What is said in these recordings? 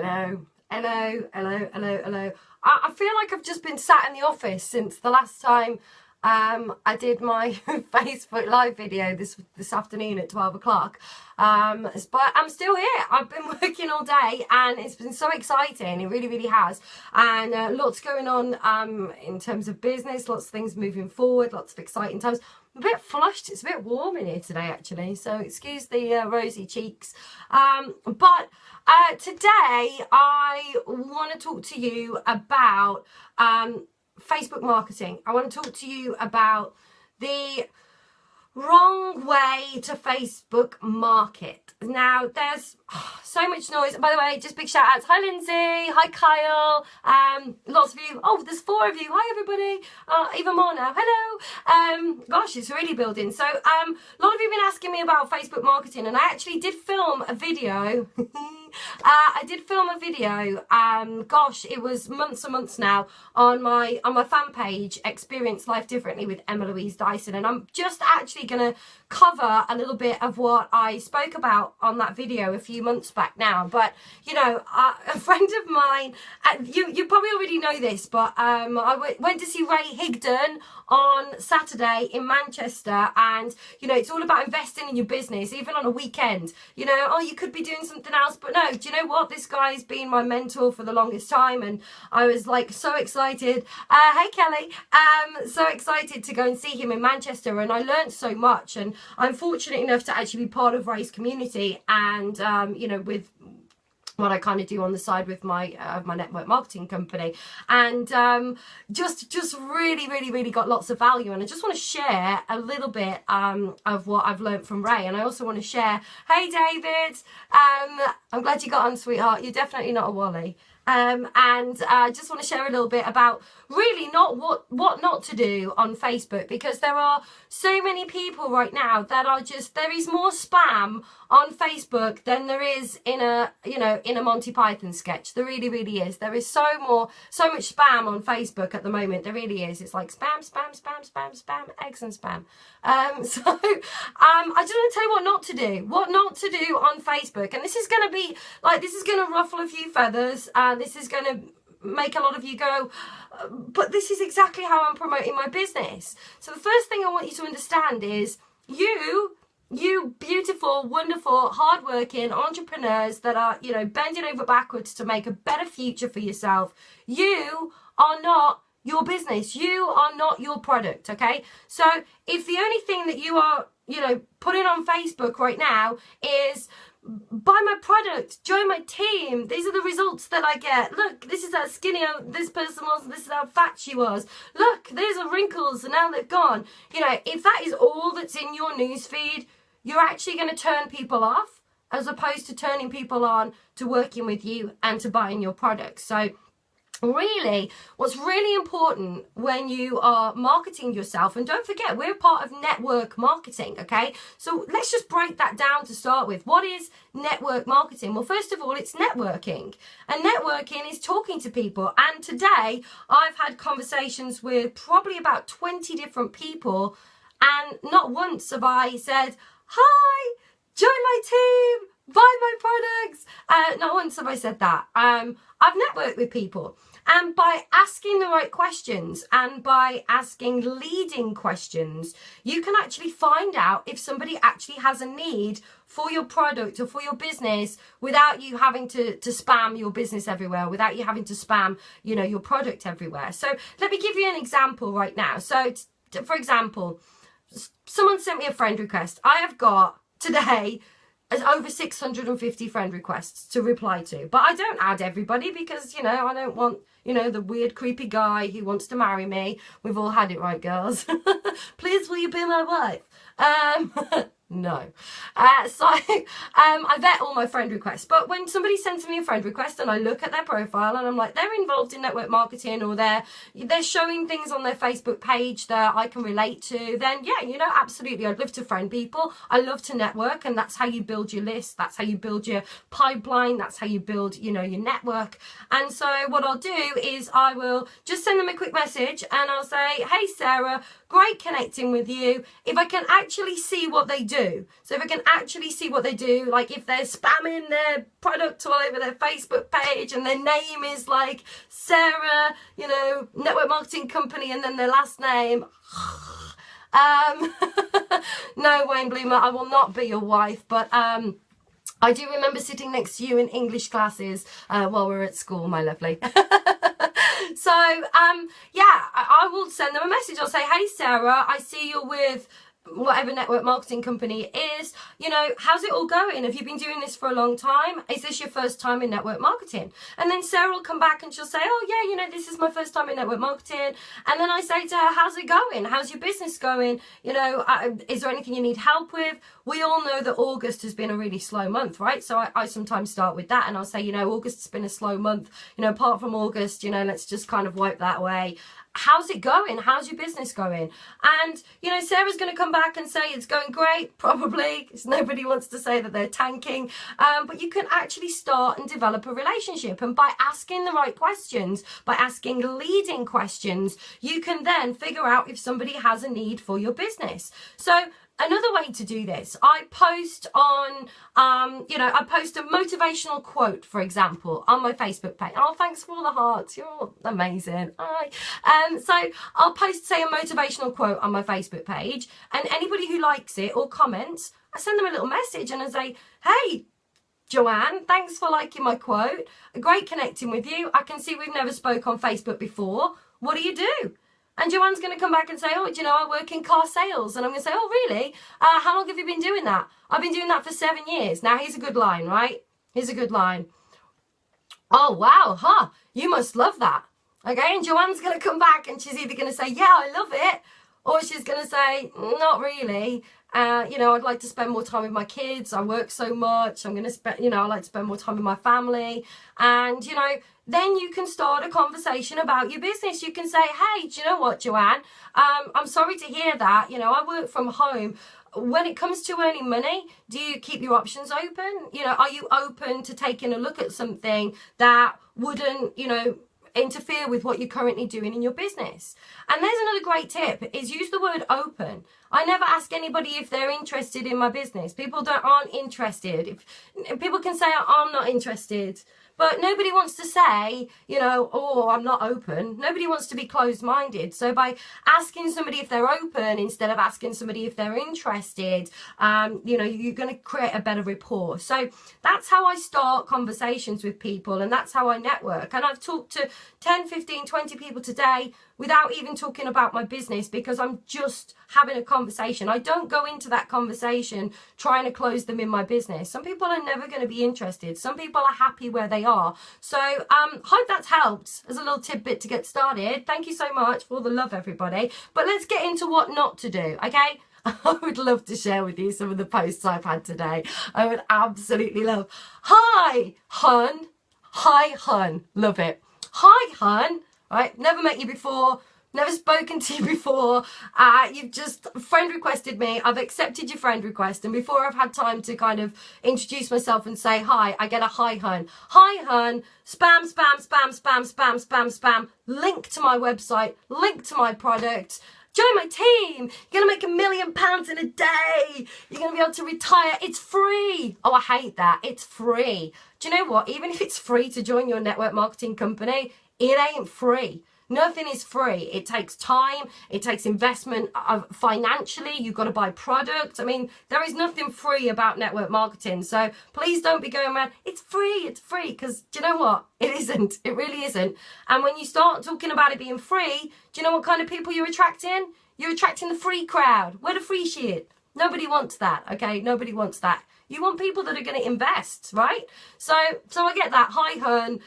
Hello. I feel like I've just been sat in the office since the last time I did my Facebook live video this afternoon at 12 o'clock. But I'm still here. I've been working all day and it's been so exciting. It really, really has. And lots going on in terms of business, lots of things moving forward, lots of exciting times. I'm a bit flushed. It's a bit warm in here today, actually. So excuse the rosy cheeks. But today I want to talk to you about Facebook marketing. I want to talk to you about the wrong way to Facebook market. Now, there's so much noise. By the way, just big shout outs. Hi, Lindsay. Hi, Kyle. Lots of you. Oh, there's 4 of you. Hi, everybody. Even more now. Hello. Gosh, it's really building. So, a lot of you have been asking me about Facebook marketing, and I actually did film a video. I did film a video. Gosh, it was months and months now on my fan page, Experience Life Differently with Louise Dyson, and I'm just actually going to cover a little bit of what I spoke about on that video a few months back now. But you know, a friend of mine, you probably already know this, but I went to see Ray Higdon on Saturday in Manchester, and you know, it's all about investing in your business, even on a weekend. You know, oh, you could be doing something else, but no, do you know what? This guy's been my mentor for the longest time, and I was like so excited. Hey Kelly, so excited to go and see him in Manchester, and I learned so much, and I'm fortunate enough to actually be part of Ray's community, and you know, with what I kind of do on the side with my my network marketing company, and just really got lots of value. And I just want to share a little bit of what I've learned from Ray. And I also want to share, hey David, I'm glad you got on, sweetheart. You're definitely not a Wally. And I just want to share a little bit about really not what not to do on Facebook, because there are so many people right now that are just, there is more spam on Facebook than there is in a, you know, in a Monty Python sketch. There really is. There is so much spam on Facebook at the moment. There really is. It's like spam, eggs and spam. I just want to tell you what not to do on Facebook. And this is going to be like, this is going to ruffle a few feathers. This is going to make a lot of you go, but this is exactly how I'm promoting my business. So the first thing I want you to understand is you beautiful, wonderful, hardworking entrepreneurs that are, you know, bending over backwards to make a better future for yourself. You are not your business. You are not your product, okay? So if the only thing that you are, you know, putting on Facebook right now is buy my product, join my team, these are the results that I get, look, this is how skinny this person was, this is how fat she was, look, there's the wrinkles and now they've gone. You know, if that is all that's in your newsfeed, you're actually going to turn people off, as opposed to turning people on to working with you and to buying your products. So really, what's really important when you are marketing yourself, and don't forget, we're part of network marketing, okay? So let's just break that down to start with. What is network marketing? Well, first of all, it's networking. And networking is talking to people. And today, I've had conversations with probably about 20 different people, and not once have I said, hi, join my team, buy my products. Not once have I said that. I've networked with people. And by asking the right questions and by asking leading questions, you can actually find out if somebody actually has a need for your product or for your business without you having to spam your business everywhere, without you having to spam, you know, your product everywhere. So let me give you an example right now. So for example, someone sent me a friend request. I have got today over 650 friend requests to reply to, but I don't add everybody because, you know, I don't want, you know, the weird creepy guy who wants to marry me. We've all had it, right, girls? Please, will you be my wife? No. So I vet all my friend requests, but when somebody sends me a friend request and I look at their profile and I'm like, they're involved in network marketing, or they're showing things on their Facebook page that I can relate to, then yeah, you know, absolutely, I'd love to friend people. I love to network, and that's how you build your list, that's how you build your pipeline, that's how you build, you know, your network. And so what I'll do is I will just send them a quick message and I'll say, hey Sarah, great connecting with you. If I can actually see what they do, so if I can actually see what they do, like if they're spamming their product all over their Facebook page and their name is like Sarah, you know, network marketing company, and then their last name, no, Wayne Bloomer, I will not be your wife, but I do remember sitting next to you in English classes while we were at school, my lovely. So, yeah, I will send them a message. I'll say, hey, Sarah, I see you're with whatever network marketing company it is, you know, how's it all going? Have you been doing this for a long time? Is this your first time in network marketing? And then Sarah will come back and she'll say, oh yeah, you know, this is my first time in network marketing. And then I say to her, how's it going? How's your business going? You know, is there anything you need help with? We all know that August has been a really slow month, right? So I sometimes start with that and I'll say, you know, August has been a slow month, you know, apart from August, you know, let's just kind of wipe that away. How's it going? How's your business going? And, you know, Sarah's going to come back and say it's going great, probably, because nobody wants to say that they're tanking. But you can actually start and develop a relationship. And by asking the right questions, by asking leading questions, you can then figure out if somebody has a need for your business. So another way to do this, I post on, you know, I post a motivational quote, for example, on my Facebook page. Oh, thanks for all the hearts. You're all amazing. Hi. So I'll post, say, a motivational quote on my Facebook page, and anybody who likes it or comments, I send them a little message and I say, hey, Joanne, thanks for liking my quote. Great connecting with you. I can see we've never spoke on Facebook before. What do you do? And Joanne's going to come back and say, oh, do you know, I work in car sales. And I'm going to say, oh, really? How long have you been doing that? I've been doing that for 7 years. Now, here's a good line, right? Here's a good line. Oh, wow, huh? You must love that. Okay, and Joanne's going to come back and she's either going to say, yeah, I love it. Or she's going to say, not really. You know, I'd like to spend more time with my kids. I work so much. I'm going to spend, you know, I like to spend more time with my family. And, you know, then you can start a conversation about your business. You can say, hey, do you know what, Joanne? I'm sorry to hear that. You know, I work from home. When it comes to earning money, do you keep your options open? You know, are you open to taking a look at something that wouldn't, you know, interfere with what you're currently doing in your business? And there's another great tip, is use the word open. I never ask anybody if they're interested in my business. People aren't interested. If people can say, I'm not interested, but nobody wants to say, you know, oh, I'm not open. Nobody wants to be closed-minded. So by asking somebody if they're open instead of asking somebody if they're interested, you know, you're going to create a better rapport. So that's how I start conversations with people, and that's how I network. And I've talked to 10, 15, 20 people today without even talking about my business, because I'm just having a conversation. I don't go into that conversation trying to close them in my business. Some people are never going to be interested. Some people are happy where they are. So hope that's helped as a little tidbit to get started. Thank you so much for all the love, everybody. But let's get into what not to do, okay? I would love to share with you some of the posts I've had today. I would absolutely love. Hi, hun. Hi, hun. Love it. Hi, hun. Right, never met you before, never spoken to you before. You've just friend requested me. I've accepted your friend request, and before I've had time to kind of introduce myself and say hi, I get a hi, hun. Hi, hun. Spam, spam, spam, spam, spam, spam, spam. Link to my website, link to my product. Join my team. You're going to make £1 million in a day. You're going to be able to retire. It's free. Oh, I hate that. It's free. Do you know what? Even if it's free to join your network marketing company, it ain't free. Nothing is free. It takes time. It takes investment financially. You've got to buy products. I mean, there is nothing free about network marketing. So please don't be going around, it's free, because do you know what? It isn't. It really isn't. And when you start talking about it being free, do you know what kind of people you're attracting? You're attracting the free crowd. Where the free shit? Nobody wants that, okay? Nobody wants that. You want people that are going to invest, right? So I get that. Hi, hun.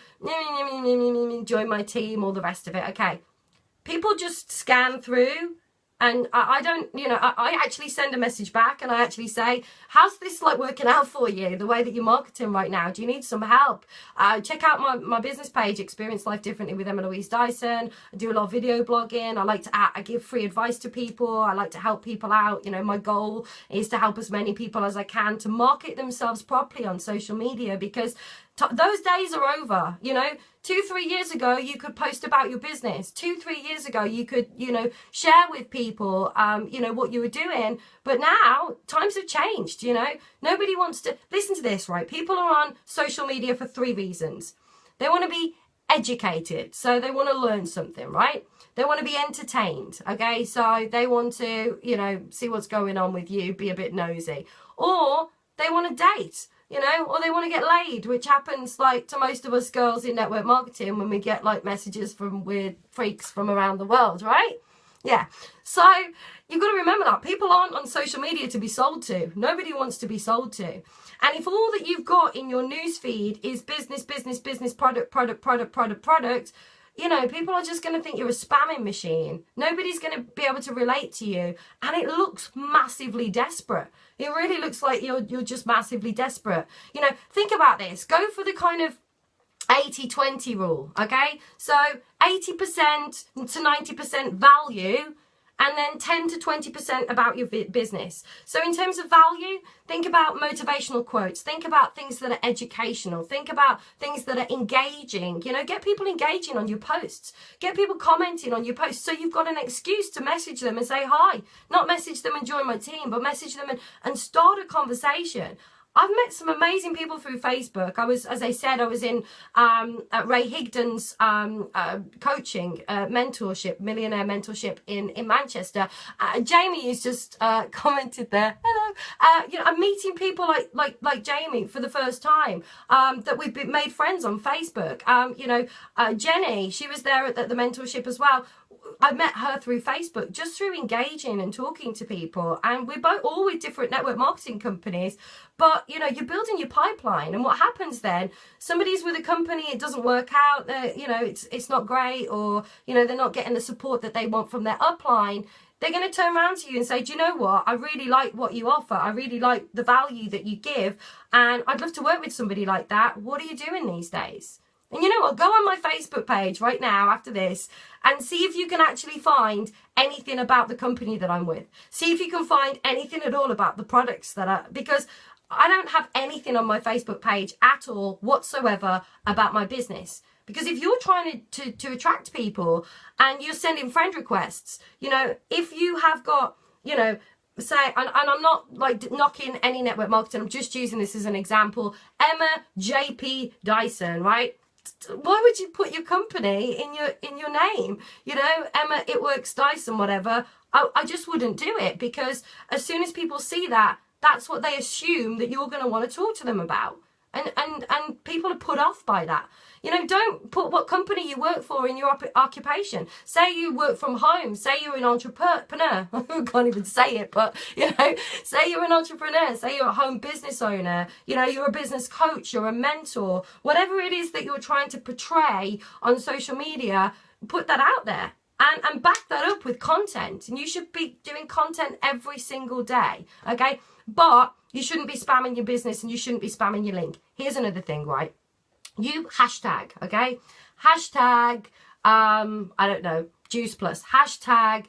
Join my team, all the rest of it. Okay. People just scan through, and I don't, you know, I actually send a message back and I actually say, how's this like working out for you, the way that you're marketing right now? Do you need some help? Check out my business page, Experience Life Differently with Louise Dyson. I do a lot of video blogging. I give free advice to people. I like to help people out. You know, my goal is to help as many people as I can to market themselves properly on social media, because Those days are over, you know. 2-3 years ago, you could post about your business. 2-3 years ago, you could, you know, share with people, you know, what you were doing. But now, times have changed, you know. Nobody wants to, listen to this, right? People are on social media for 3 reasons. They want to be educated, so they want to learn something, right? They want to be entertained, okay? So they want to, you know, see what's going on with you, be a bit nosy. Or they want to date, you know, or they want to get laid, which happens like to most of us girls in network marketing when we get like messages from weird freaks from around the world, right? Yeah. So you've got to remember that people aren't on social media to be sold to. Nobody wants to be sold to. And if all that you've got in your newsfeed is business, business, business, product, product, product, product, product, you know, people are just going to think you're a spamming machine. Nobody's going to be able to relate to you. And it looks massively desperate. It really looks like you're just massively desperate. You know, think about this. Go for the kind of 80-20 rule, okay? So 80% to 90% value, and then 10 to 20% about your business. So in terms of value, think about motivational quotes. Think about things that are educational. Think about things that are engaging. You know, get people engaging on your posts. Get people commenting on your posts so you've got an excuse to message them and say hi. Not message them and join my team, but message them and start a conversation. I've met some amazing people through Facebook. I was, as I said, I was in Ray Higdon's coaching, mentorship, millionaire mentorship in Manchester. Jamie has just commented there. Hello. You know, I'm meeting people like Jamie for the first time that we've made friends on Facebook. You know, Jenny, she was there at the mentorship as well. I met her through Facebook, just through engaging and talking to people. And we're both all with different network marketing companies. But, you know, you're building your pipeline. And what happens then, somebody's with a company, it doesn't work out, you know, it's not great, or, you know, they're not getting the support that they want from their upline. They're going to turn around to you and say, do you know what? I really like what you offer. I really like the value that you give. And I'd love to work with somebody like that. What are you doing these days? And you know what, go on my Facebook page right now after this and see if you can actually find anything about the company that I'm with. See if you can find anything at all about the products that are, because I don't have anything on my Facebook page at all whatsoever about my business. Because if you're trying to attract people and you're sending friend requests, you know, if you have got, you know, say, and I'm not like knocking any network marketing, I'm just using this as an example, Emma JP Dyson, right? Why would you put your company in your name? You know, Emma, It Works Dyson, whatever. I just wouldn't do it, because as soon as people see that, that's what they assume that you're going to want to talk to them about. And people are put off by that. You know, don't put what company you work for in your occupation. Say you work from home. Say you're an entrepreneur. I can't even say it, but, you know, say you're an entrepreneur. Say you're a home business owner. You know, you're a business coach. You're a mentor. Whatever it is that you're trying to portray on social media, put that out there. And back that up with content. And you should be doing content every single day, okay? But you shouldn't be spamming your business, and you shouldn't be spamming your link. Here's another thing, right? You hashtag, okay? Hashtag, I don't know, Juice Plus. Hashtag,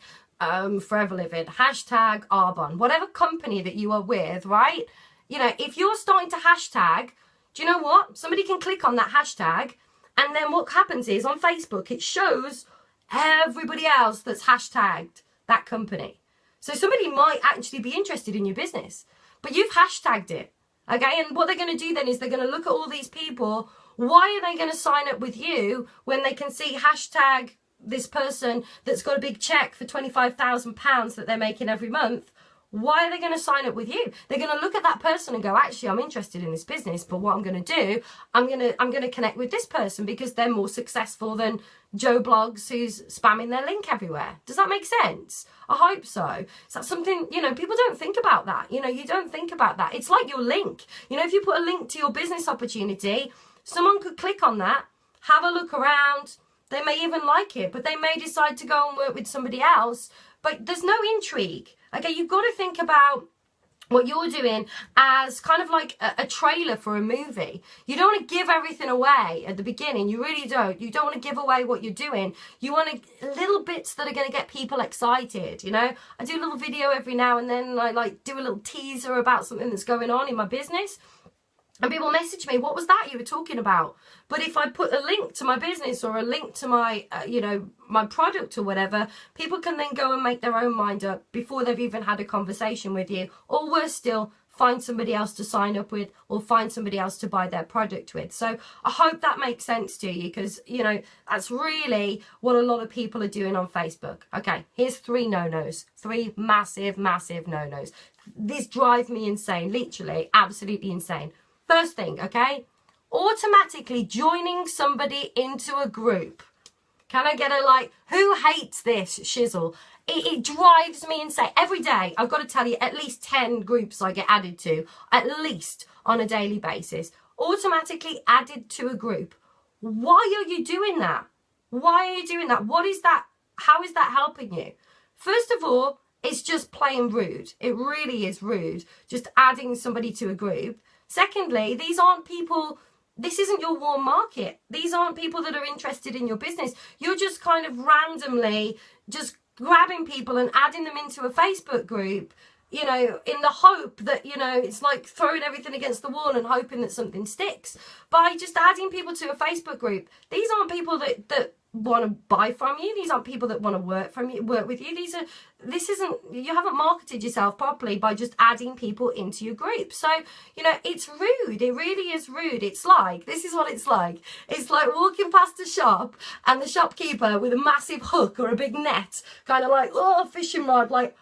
Forever Living. Hashtag, Arbonne. Whatever company that you are with, right? You know, if you're starting to hashtag, do you know what? Somebody can click on that hashtag, and then what happens is on Facebook, it shows everybody else that's hashtagged that company. So somebody might actually be interested in your business, but you've hashtagged it, okay? And what they're going to do then is they're going to look at all these people. Why are they going to sign up with you when they can see hashtag this person that's got a big check for £25,000 that they're making every month? Why are they going to sign up with you? They're going to look at that person and go, actually, I'm interested in this business, but what I'm going to do, I'm going to connect with this person because they're more successful than Joe Blogs who's spamming their link everywhere. Does that make sense? I hope so. So that's something, you know, people don't think about that. You know, you don't think about that. It's like your link. You know, if you put a link to your business opportunity, someone could click on that, have a look around. They may even like it, but they may decide to go and work with somebody else. But there's no intrigue. Okay, you've got to think about what you're doing as kind of like a trailer for a movie. You don't want to give everything away at the beginning. You really don't. You don't want to give away what you're doing. You want little bits that are going to get people excited, you know. I do a little video every now and then. I like do a little teaser about something that's going on in my business. And people message me, what was that you were talking about? But if I put a link to my business or a link to my, you know, my product or whatever, people can then go and make their own mind up before they've even had a conversation with you. Or worse still, find somebody else to sign up with or find somebody else to buy their product with. So I hope that makes sense to you, because, you know, that's really what a lot of people are doing on Facebook. Okay, here's 3 no-nos, 3 massive, massive no-nos. This drives me insane, literally, absolutely insane. First thing, okay, automatically joining somebody into a group. Can I get a like, who hates this shizzle? It drives me insane. Every day, I've got to tell you, at least 10 groups I get added to, at least on a daily basis. Automatically added to a group. Why are you doing that? Why are you doing that? What is that? How is that helping you? First of all, it's just plain rude. It really is rude, just adding somebody to a group. Secondly, these aren't people, this isn't your warm market. These aren't people that are interested in your business. You're just kind of randomly just grabbing people and adding them into a Facebook group, you know, in the hope that, you know, it's like throwing everything against the wall and hoping that something sticks. By just adding people to a Facebook group, these aren't people that want to buy from you. These aren't people that want to work with you. You haven't marketed yourself properly by just adding people into your group. So, you know, it's rude. It really is rude. It's like, this is what it's like. It's like walking past a shop and the shopkeeper with a massive hook or a big net, kind of like, oh, fishing rod, like,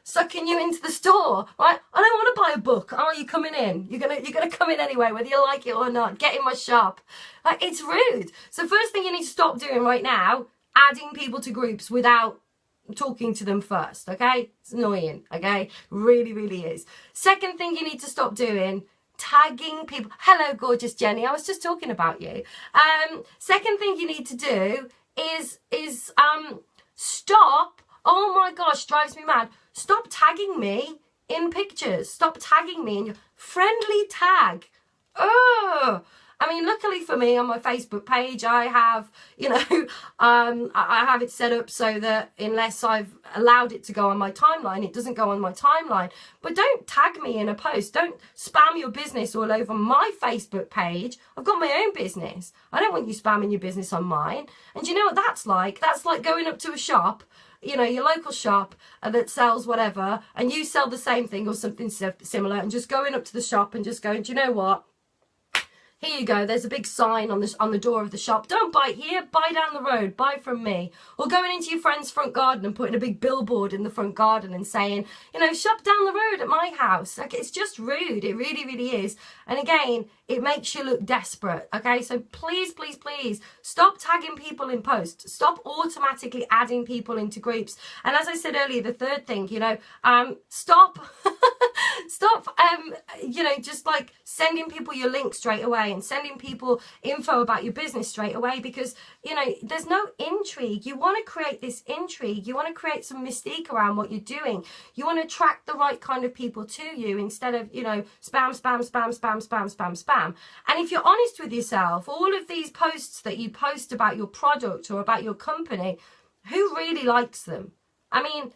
sucking you into the store, right? I don't want to buy a book. Oh, you coming in? You're gonna come in anyway, whether you like it or not. Get in my shop. Like, it's rude. So first thing you need to stop doing right now, adding people to groups without talking to them first. Okay, it's annoying. Okay, really, really is. Second thing you need to stop doing, tagging people. Hello, gorgeous Jenny. I was just talking about you. Second thing you need to do is stop. Oh my gosh, drives me mad. Stop tagging me in pictures. Stop tagging me in your friendly tag. Oh, I mean, luckily for me on my Facebook page, I have, you know, I have it set up so that unless I've allowed it to go on my timeline, it doesn't go on my timeline. But don't tag me in a post. Don't spam your business all over my Facebook page. I've got my own business. I don't want you spamming your business on mine. And you know what that's like? That's like going up to a shop, you know, your local shop that sells whatever, and you sell the same thing or something similar, and just going up to the shop and just going, do you know what? Here you go, there's a big sign on the door of the shop. Don't buy here, buy down the road, buy from me. Or going into your friend's front garden and putting a big billboard in the front garden and saying, you know, shop down the road at my house. Like, it's just rude. It really, really is. And again, it makes you look desperate. Okay, so please, please, please stop tagging people in posts. Stop automatically adding people into groups. And as I said earlier, the third thing, you know, stop you know, just like sending people your link straight away and sending people info about your business straight away, because, you know, there's no intrigue. You want to create this intrigue. You want to create some mystique around what you're doing. You want to attract the right kind of people to you instead of, you know, spam, spam, spam, spam, spam, spam, spam. And if you're honest with yourself, all of these posts that you post about your product or about your company, who really likes them? I mean,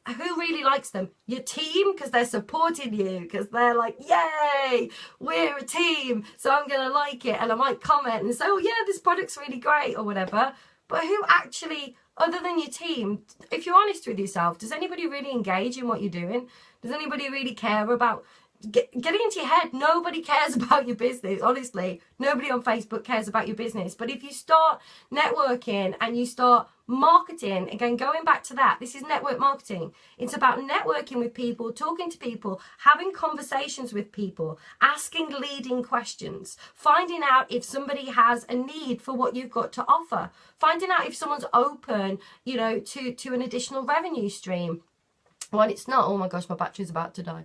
who really likes them? Your team, because they're supporting you, because they're like, yay, we're a team, so I'm going to like it, and I might comment and say, oh yeah, this product's really great or whatever. But who actually, other than your team, if you're honest with yourself, does anybody really engage in what you're doing? Does anybody really care about getting into your head? Nobody cares about your business, honestly. Nobody on Facebook cares about your business. But if you start networking and you start marketing, again, going back to that, this is network marketing. It's about networking with people, talking to people, having conversations with people, asking leading questions, finding out if somebody has a need for what you've got to offer, finding out if someone's open, you know, to an additional revenue stream. What it's not, oh my gosh, my battery's about to die.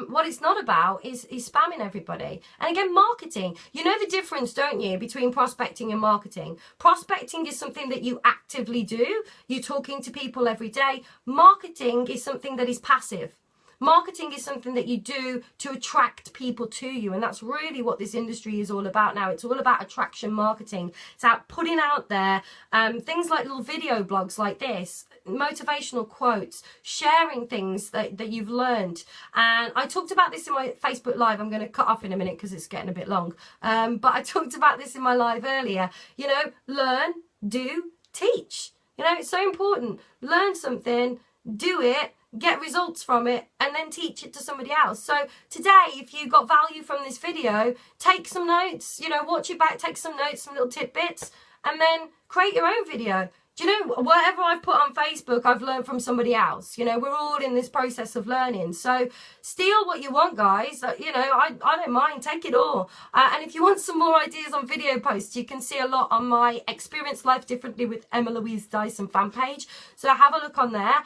What it's not about is spamming everybody. And again, marketing. You know the difference, don't you, between prospecting and marketing? Prospecting is something that you actively do. You're talking to people every day. Marketing is something that is passive. Marketing is something that you do to attract people to you, and that's really what this industry is all about now. It's all about attraction marketing. It's about putting out there things like little video blogs like this. motivational quotes, sharing things that you've learned. And I talked about this in my Facebook Live. I'm going to cut off in a minute because it's getting a bit long. But I talked about this in my live earlier. You know, learn, do, teach. You know, it's so important. Learn something, do it, get results from it, and then teach it to somebody else. So today, if you got value from this video, take some notes, you know, watch it back, take some notes, some little tidbits, and then create your own video. Do you know, whatever I've put on Facebook, I've learned from somebody else. You know, we're all in this process of learning. So steal what you want, guys. You know, I don't mind. Take it all. And if you want some more ideas on video posts, you can see a lot on my Experience Life Differently with Louise Dyson fan page. So have a look on there.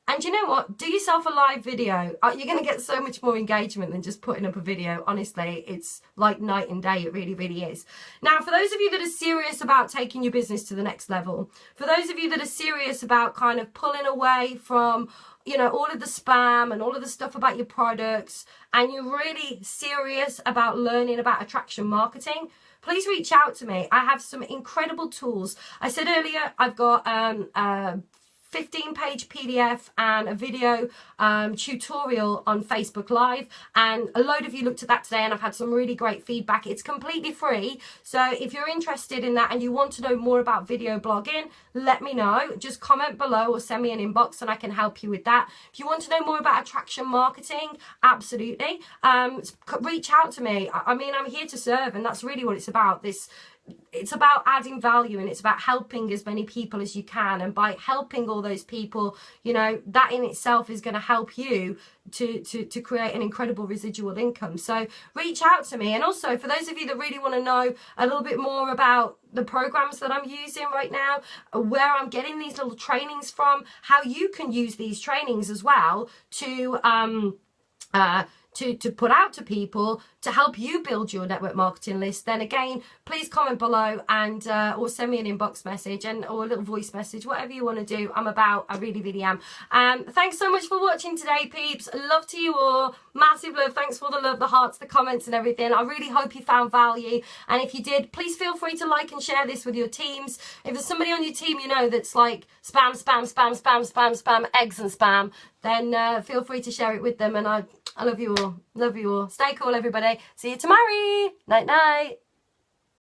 And you know what? Do yourself a live video. You're going to get so much more engagement than just putting up a video. Honestly, it's like night and day. It really, really is. Now, for those of you that are serious about taking your business to the next level, for those of you that are serious about kind of pulling away from, you know, all of the spam and all of the stuff about your products, and you're really serious about learning about attraction marketing, please reach out to me. I have some incredible tools. I said earlier, I've got 15-page PDF and a video tutorial on Facebook Live, and a load of you looked at that today and I've had some really great feedback. It's completely free, so if you're interested in that and you want to know more about video blogging, let me know. Just comment below or send me an inbox and I can help you with that. If you want to know more about attraction marketing, absolutely, reach out to me. I mean, I'm here to serve, and that's really what it's about. It's about adding value, and it's about helping as many people as you can. And by helping all those people, you know, that in itself is going to help you to create an incredible residual income. So reach out to me. And also, for those of you that really want to know a little bit more about the programs that I'm using right now, where I'm getting these little trainings from, how you can use these trainings as well to put out to people to help you build your network marketing list, then again, please comment below and or send me an inbox message or a little voice message, whatever you want to do. I'm about. I really, really am. Thanks so much for watching today, peeps. Love to you all. Massive love. Thanks for the love, the hearts, the comments and everything. I really hope you found value. And if you did, please feel free to like and share this with your teams. If there's somebody on your team you know that's like spam, spam, spam, spam, spam, spam, eggs and spam, then feel free to share it with them. And I love you all. Love you all. Stay cool, everybody. See you tomorrow. Night, night.